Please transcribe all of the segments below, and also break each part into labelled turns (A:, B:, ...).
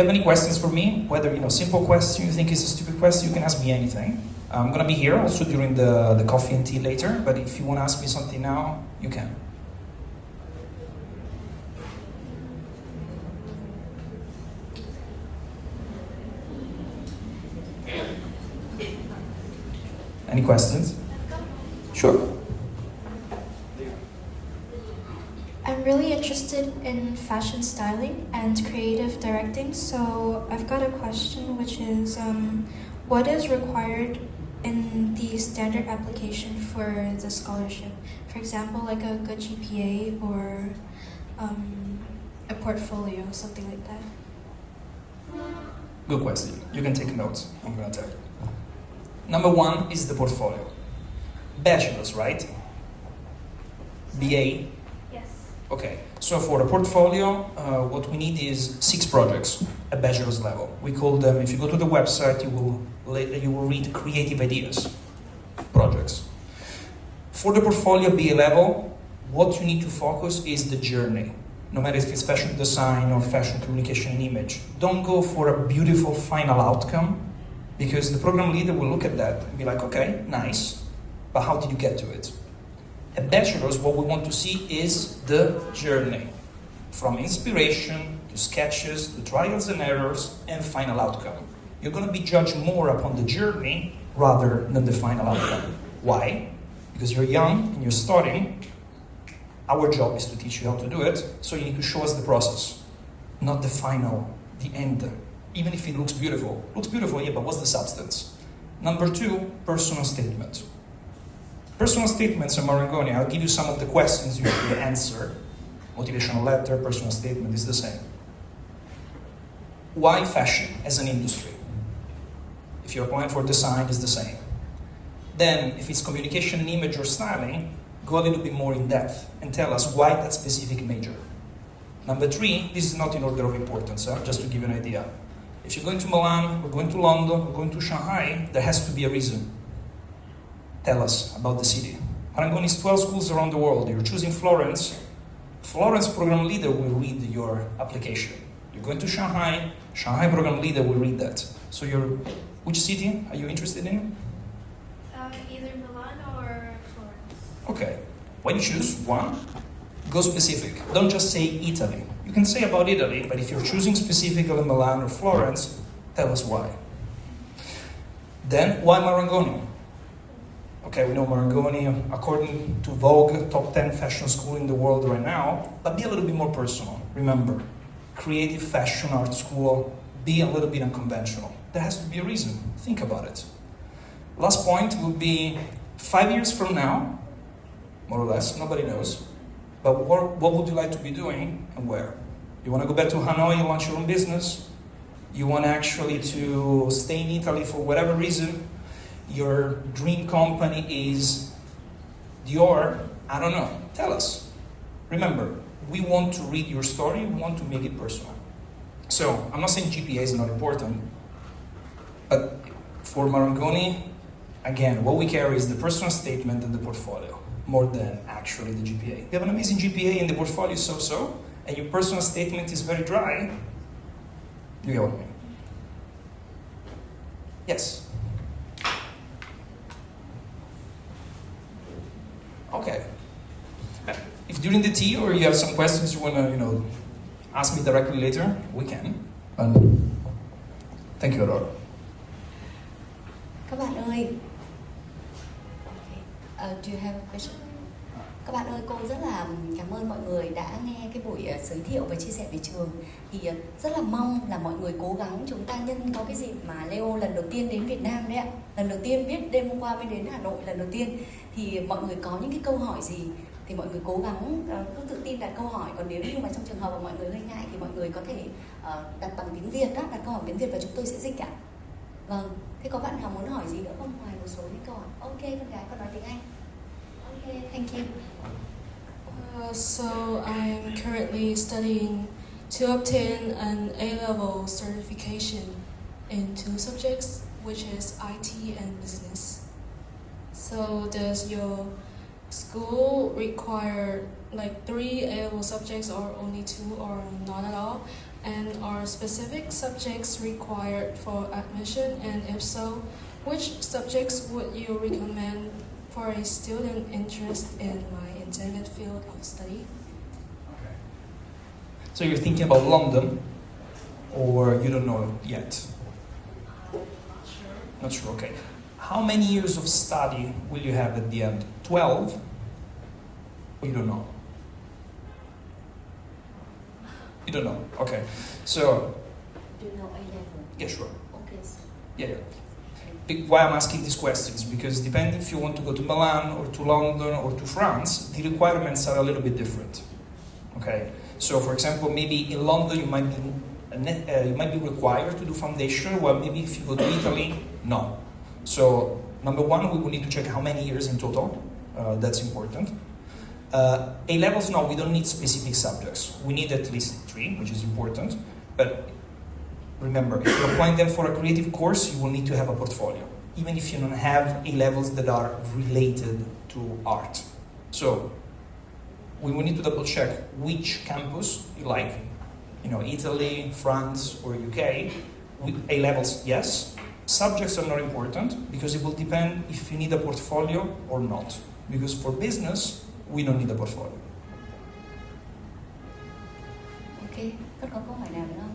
A: have any questions for me, whether simple question you think is a stupid question, you can ask me anything. I'm gonna be here also during the coffee and tea later, but if you want to ask me something now, you can. Any questions? Sure.
B: I'm really interested in fashion styling and creative directing, so I've got a question, which is what is required in the standard application for the scholarship? For example, like a good GPA or a portfolio, something like that.
A: Good question. You can take notes. I'm going to tell you. Number one is the portfolio. Bachelor's, right? BA?
B: Yes.
A: Okay. So for a portfolio, what we need is 6 projects at bachelor's level. We call them, if you go to the website, you will read creative ideas projects. For the portfolio BA level, what you need to focus is the journey. No matter if it's fashion design or fashion communication and image. Don't go for a beautiful final outcome, because the program leader will look at that and be like, okay, nice, but how did you get to it? At bachelor's, what we want to see is the journey, from inspiration to sketches to trials and errors and final outcome. You're going to be judged more upon the journey rather than the final outcome. Why? Because you're young and you're starting. Our job is to teach you how to do it, so you need to show us the process, not the final, the end. Even if it looks beautiful. Looks beautiful, yeah, but what's the substance? Number 2, personal statement. Personal statements in Marangoni, I'll give you some of the questions you have to answer. Motivational letter, personal statement is the same. Why fashion as an industry? If you're applying for design, it's the same. Then, if it's communication and image or styling, go a little bit more in depth and tell us why that specific major. Number 3, this is not in order of importance, just to give you an idea. If you're going to Milan, or going to London, or going to Shanghai, there has to be a reason. Tell us about the city. Marangoni is 12 schools around the world. You're choosing Florence. Florence program leader will read your application. You're going to Shanghai. Shanghai program leader will read that. So which city are you interested in?
B: Either Milan or Florence.
A: Okay. When you choose one, go specific. Don't just say Italy. You can say about Italy, but if you're choosing specifically Milan or Florence, tell us why. Then, why Marangoni? Okay, we know Marangoni, according to Vogue, top 10 fashion school in the world right now, but be a little bit more personal. Remember, creative fashion art school, be a little bit unconventional. There has to be a reason. Think about it. Last point will be 5 years from now, more or less, nobody knows. But what would you like to be doing and where? You want to go back to Hanoi and launch your own business? You want actually to stay in Italy for whatever reason? Your dream company is Dior? I don't know. Tell us. Remember, we want to read your story. We want to make it personal. So, I'm not saying GPA is not important. But for Marangoni, again, what we carry is the personal statement and the portfolio, more than actually the GPA. You have an amazing GPA and the portfolio is so-so, and your personal statement is very dry, you get what I mean? Yes? Okay. If during the tea or you have some questions you want to, ask me directly later, we can. Thank you, Aurora.
C: Các bạn ơi, do you have a question? Các bạn ơi, cô rất là cảm ơn mọi người đã nghe cái buổi giới thiệu và chia sẻ về trường. Thì rất là mong là mọi người cố gắng chúng ta nhân có cái dịp mà Leo lần đầu tiên đến Việt Nam đấy ạ. Lần đầu tiên biết đêm hôm qua mới đến Hà Nội lần đầu tiên. Thì mọi người có những cái câu hỏi gì thì mọi người cố gắng cứ tự tin đặt câu hỏi. Còn nếu như mà trong trường hợp mà mọi người hơi ngại thì mọi người có thể đặt bằng tiếng Việt đó, đặt câu hỏi tiếng Việt và chúng tôi sẽ dịch ạ. Vâng, thế có bạn nào muốn hỏi gì nữa không ngoài một số những câu hỏi? Ok, con gái con nói tiếng Anh. Okay, thank you.
B: So I'm currently studying to obtain an A-level certification in 2 subjects, which is IT and business. So does your
D: school require like 3 A-level subjects or only 2 or not at all? And are specific subjects required for admission? And if so, which subjects would you recommend for a student interested in my intended field of study?
A: Okay. So you're thinking about London, or you don't know yet? Not sure, okay. How many years of study will you have at the end? 12? Or you don't know? You don't know, okay. So,
C: Do you know A-level?
A: yeah, sure.
C: Okay.
A: Yeah. Why I'm asking these questions? Because depending if you want to go to Milan or to London or to France, the requirements are a little bit different. Okay. So, for example, maybe in London you might be required to do foundation, while maybe if you go to Italy, no. So, number one, we will need to check how many years in total. That's important. A-levels, no, we don't need specific subjects. We need at least 3, which is important. But remember, if you're applying them for a creative course, you will need to have a portfolio, even if you don't have A-levels that are related to art. So, we will need to double check which campus you like. You know, Italy, France, or UK. With A-levels, yes. Subjects are not important, because it will depend if you need a portfolio or not. Because for business, we don't need a portfolio.
C: Ok, Tất có câu hỏi nào nữa không?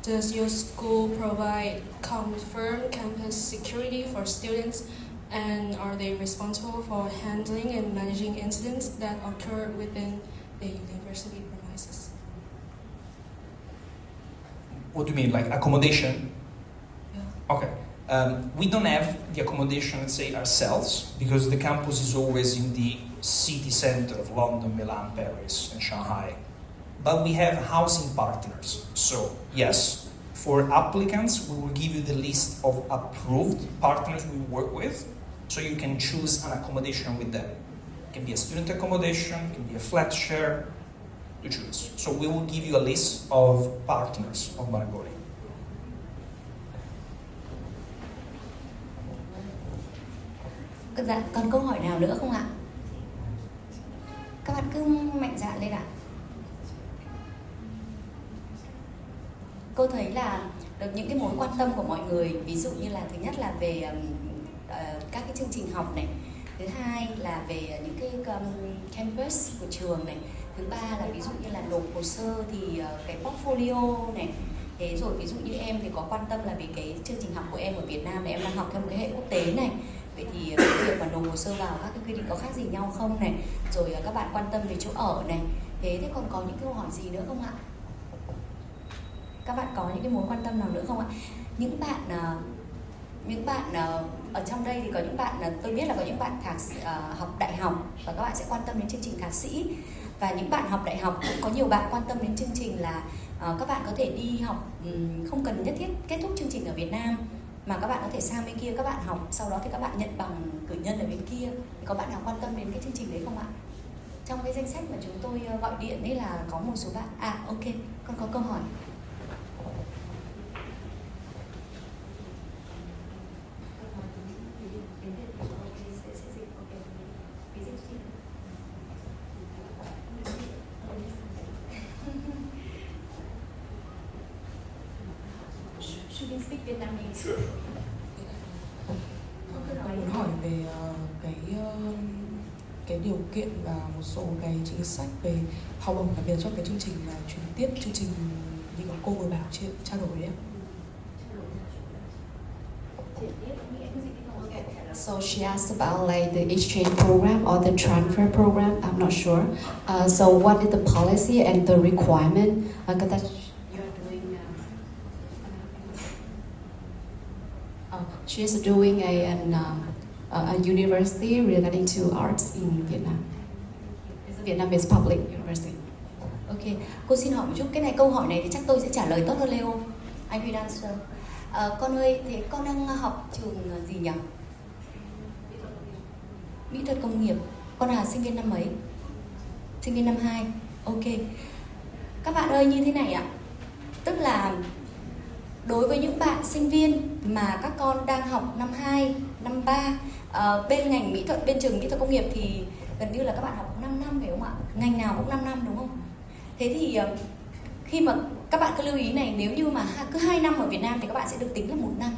D: Does your school provide confirmed campus security for students, and are they responsible for handling and managing incidents that occur within the university premises?
A: What do you mean, like accommodation?
D: Yeah.
A: Okay. We don't have the accommodation, let's say, ourselves, because the campus is always in the city center of London, Milan, Paris, and Shanghai. But we have housing partners. So, yes, for applicants, we will give you the list of approved partners we work with, so you can choose an accommodation with them. It can be a student accommodation, it can be a flat share, to choose. So we will give you a list of partners of Marangoni.
C: Dạ, còn câu hỏi nào nữa không ạ? Các bạn cứ mạnh dạn lên ạ. Cô thấy là được những cái mối quan tâm của mọi người, ví dụ như là thứ nhất là về các cái chương trình học này, thứ hai là về những cái campus của trường này, thứ ba là ví dụ như là nộp hồ sơ thì cái portfolio này. Thế rồi ví dụ như em thì có quan tâm là về cái chương trình học của em ở Việt Nam này, em đang học theo một cái hệ quốc tế này. Vậy thì cái việc mà nộp hồ sơ vào các cái quy định có khác gì nhau không này, rồi các bạn quan tâm về chỗ ở này. Thế còn có những câu hỏi gì nữa không ạ? Các bạn có những cái mối quan tâm nào nữa không ạ? Những bạn ở trong đây thì có những bạn, tôi biết là có những bạn học đại học và các bạn sẽ quan tâm đến chương trình thạc sĩ, và những bạn học đại học cũng có nhiều bạn quan tâm đến chương trình là các bạn có thể đi học không cần nhất thiết kết thúc chương trình ở Việt Nam, mà các bạn có thể sang bên kia các bạn học, sau đó thì các bạn nhận bằng cử nhân ở bên kia. Thì có bạn nào quan tâm đến cái chương trình đấy không ạ? Trong cái danh sách mà chúng tôi gọi điện ấy là có một số bạn. Ok, con có câu hỏi.
A: Sure.
E: Tôi muốn hỏi về cái điều kiện và một số cái chính sách về học bổng, đặc biệt cho cái chương trình là chuyển tiếp, chương trình như cô vừa bảo trao đổi đấy ạ.
F: So she asked about like the exchange program or the transfer program. I'm not sure. So what is the policy and the requirement? Because you're doing. She's doing a university regarding to arts in Vietnam. It's a Vietnamese public university.
C: Ok, cô xin hỏi một chút. Cái này câu hỏi này thì chắc tôi sẽ trả lời tốt hơn Leo. Anh will answer. Con ơi, thế con đang học trường gì nhỉ? Mỹ thuật công nghiệp. Con là sinh viên năm mấy? Sinh viên năm 2. Ok. Các bạn ơi, như thế này ạ. Tức là đối với những bạn sinh viên mà các con đang học năm 2, năm 3 bên ngành mỹ thuật, bên trường mỹ thuật công nghiệp thì gần như là các bạn học 5 năm phải không ạ? Ngành nào cũng 5 năm đúng không? Thế thì khi mà các bạn cứ lưu ý này, nếu như mà cứ 2 năm ở Việt Nam thì các bạn sẽ được tính là 1 năm.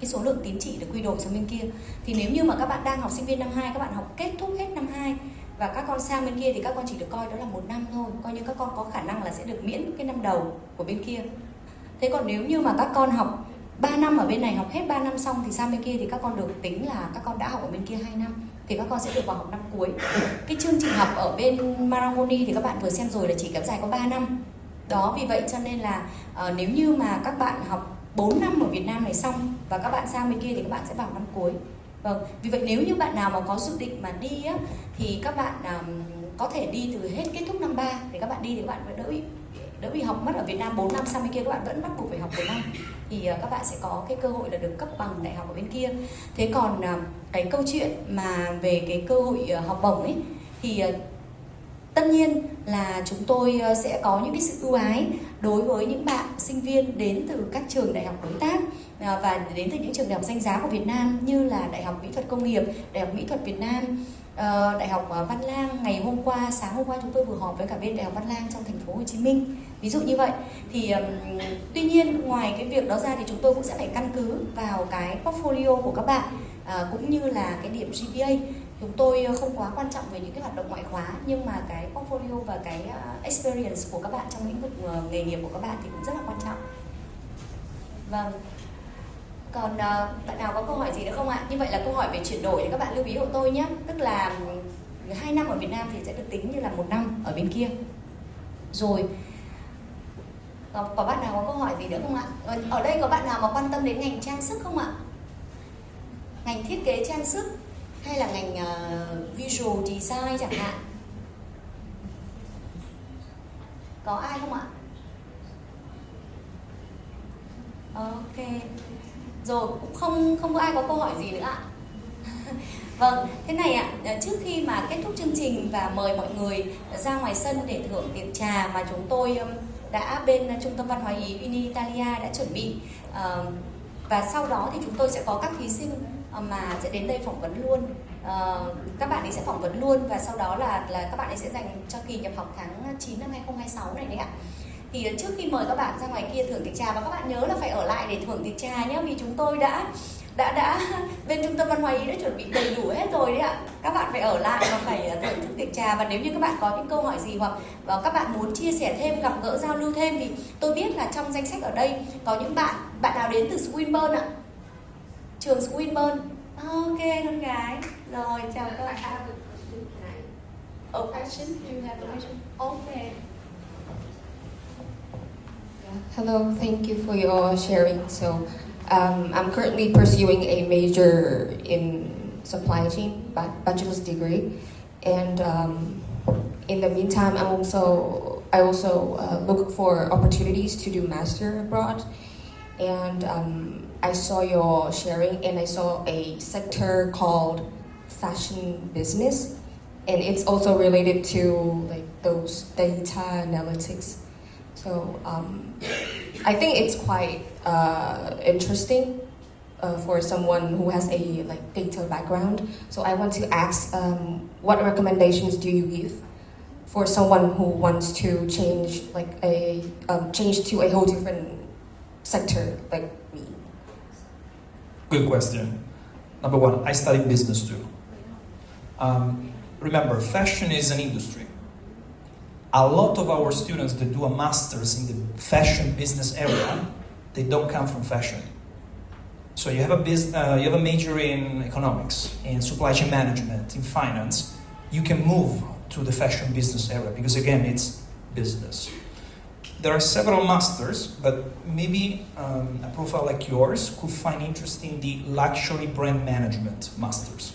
C: Cái số lượng tín chỉ được quy đổi sang bên kia. Thì nếu như mà các bạn đang học sinh viên năm 2, các bạn học kết thúc hết năm 2 và các con sang bên kia thì các con chỉ được coi đó là 1 năm thôi. Coi như các con có khả năng là sẽ được miễn cái năm đầu của bên kia. Thế còn nếu như mà các con học 3 năm ở bên này, học hết 3 năm xong thì sang bên kia thì các con được tính là các con đã học ở bên kia 2 năm. Thì các con sẽ được vào học năm cuối. Cái chương trình học ở bên Marangoni thì các bạn vừa xem rồi là chỉ kéo dài có 3 năm. Đó, vì vậy cho nên là nếu như mà các bạn học 4 năm ở Việt Nam này xong và các bạn sang bên kia thì các bạn sẽ vào năm cuối. Vâng, vì vậy nếu như bạn nào mà có dự định mà đi á, thì các bạn có thể đi từ hết kết thúc năm 3 để các bạn đi thì các bạn vẫn đỡ bị học mất ở Việt Nam 4 năm, sang bên kia các bạn vẫn bắt buộc phải học 4 năm thì các bạn sẽ có cái cơ hội là được cấp bằng đại học ở bên kia. Thế còn cái câu chuyện mà về cái cơ hội học bổng ấy thì tất nhiên là chúng tôi sẽ có những cái sự ưu ái đối với những bạn sinh viên đến từ các trường đại học đối tác và đến từ những trường đại học danh giá của Việt Nam như là Đại học Mỹ thuật Công nghiệp, Đại học Mỹ thuật Việt Nam, Đại học Văn Lang. Ngày hôm qua, sáng hôm qua chúng tôi vừa họp với cả bên Đại học Văn Lang trong thành phố Hồ Chí Minh. Ví dụ như vậy thì tuy nhiên ngoài cái việc đó ra thì chúng tôi cũng sẽ phải căn cứ vào cái portfolio của các bạn cũng như là cái điểm GPA. Chúng tôi không quá quan trọng về những cái hoạt động ngoại khóa nhưng mà cái portfolio và cái experience của các bạn trong lĩnh vực nghề nghiệp của các bạn thì cũng rất là quan trọng. Vâng. Còn bạn nào có câu hỏi gì nữa không ạ? Như vậy là câu hỏi về chuyển đổi thì các bạn lưu ý hộ tôi nhé. Tức là 2 năm ở Việt Nam thì sẽ được tính như là 1 năm ở bên kia. Rồi. Có bạn nào có câu hỏi gì nữa không ạ? Ở đây có bạn nào mà quan tâm đến ngành trang sức không ạ? Ngành thiết kế trang sức hay là ngành visual design chẳng hạn? Có ai không ạ? Ok. Rồi, cũng không có ai có câu hỏi gì nữa ạ. Vâng, thế này ạ, trước khi mà kết thúc chương trình và mời mọi người ra ngoài sân để thưởng tiệc trà mà chúng tôi đã bên Trung tâm Văn hóa Ý in Italia đã chuẩn bị, và sau đó thì chúng tôi sẽ có các thí sinh mà sẽ đến đây phỏng vấn luôn. Các bạn ấy sẽ phỏng vấn luôn và sau đó là các bạn ấy sẽ dành cho kỳ nhập học tháng 9 năm 2026 này đấy ạ. Thì trước khi mời các bạn ra ngoài kia thưởng tiệc trà, và các bạn nhớ là phải ở lại để thưởng tiệc trà nhé, vì chúng tôi đã bên Trung tâm Văn hóa Ý đã chuẩn bị đầy đủ hết rồi đấy ạ. Các bạn phải ở lại và phải thưởng thức tiệc trà. Và nếu như các bạn có những câu hỏi gì hoặc các bạn muốn chia sẻ thêm, gặp gỡ, giao lưu thêm thì tôi biết là trong danh sách ở đây có những bạn nào đến từ Swinburne ạ? Trường Swinburne. Ok, con gái. Rồi, chào các bạn. Oh, question? Do you have a question? Okay.
G: Hello, thank you for your sharing. So, I'm currently pursuing a major in supply chain, bachelor's degree, and in the meantime, I also look for opportunities to do master abroad. And I saw your sharing, and I saw a sector called fashion business, and it's also related to like those data analytics. So I think it's quite interesting for someone who has a like data background. So I want to ask, what recommendations do you give for someone who wants to change change to a whole different sector like me?
A: Good question. Number one, I studied business too. Remember, fashion is an industry. A lot of our students that do a master's in the fashion business area, they don't come from fashion. So you have a major in economics, in supply chain management, in finance. You can move to the fashion business area because again, it's business. There are several masters, but maybe a profile like yours could find interesting the luxury brand management masters.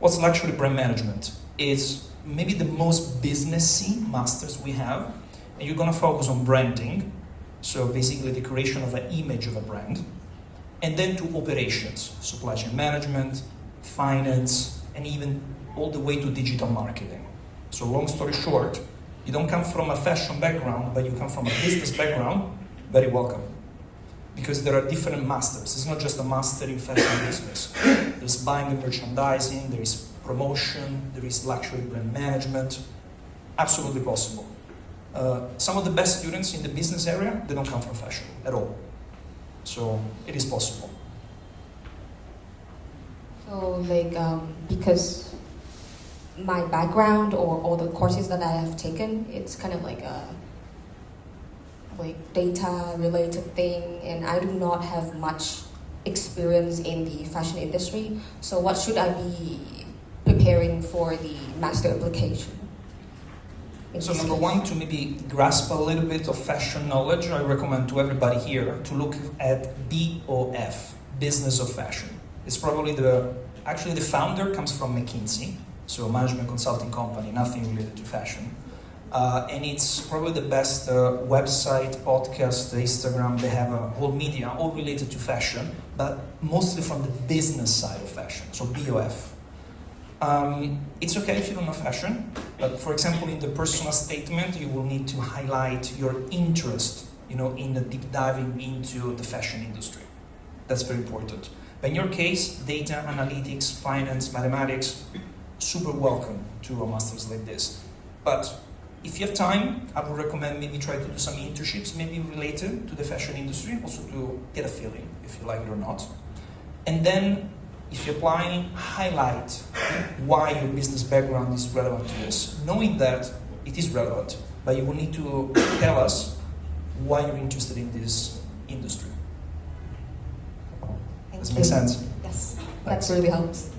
A: What's luxury brand management? It's maybe the most businessy masters we have, and you're going to focus on branding, so basically the creation of an image of a brand, and then to operations, supply chain management, finance, and even all the way to digital marketing. So long story short, you don't come from a fashion background, but you come from a business background, very welcome. because there are different masters. It's not just a master in fashion business. There's buying and merchandising, there is promotion, there is luxury brand management. Absolutely possible. Some of the best students in the business area, they don't come from fashion at all. So it is possible.
G: So like, because my background or all the courses that I have taken, it's kind of like a data related thing, and I do not have much experience in the fashion industry. So what should I be preparing for the master application?
A: So number one, to maybe grasp a little bit of fashion knowledge, I recommend to everybody here to look at BOF, Business of Fashion. It's probably actually the founder comes from McKinsey, so a management consulting company, nothing related to fashion. And it's probably the best website, podcast, Instagram. They have a whole media, all related to fashion, but mostly from the business side of fashion, so BOF. It's okay if you don't know fashion, but for example, in the personal statement, you will need to highlight your interest, in the deep diving into the fashion industry. That's very important. But in your case, data, analytics, finance, mathematics, super welcome to a master's like this. But if you have time, I would recommend maybe try to do some internships, maybe related to the fashion industry, also to get a feeling if you like it or not. And then, if you're applying, highlight why your business background is relevant to this, knowing that it is relevant, but you will need to tell us why you're interested in this industry. Does it make sense?
G: Yes, that really helps.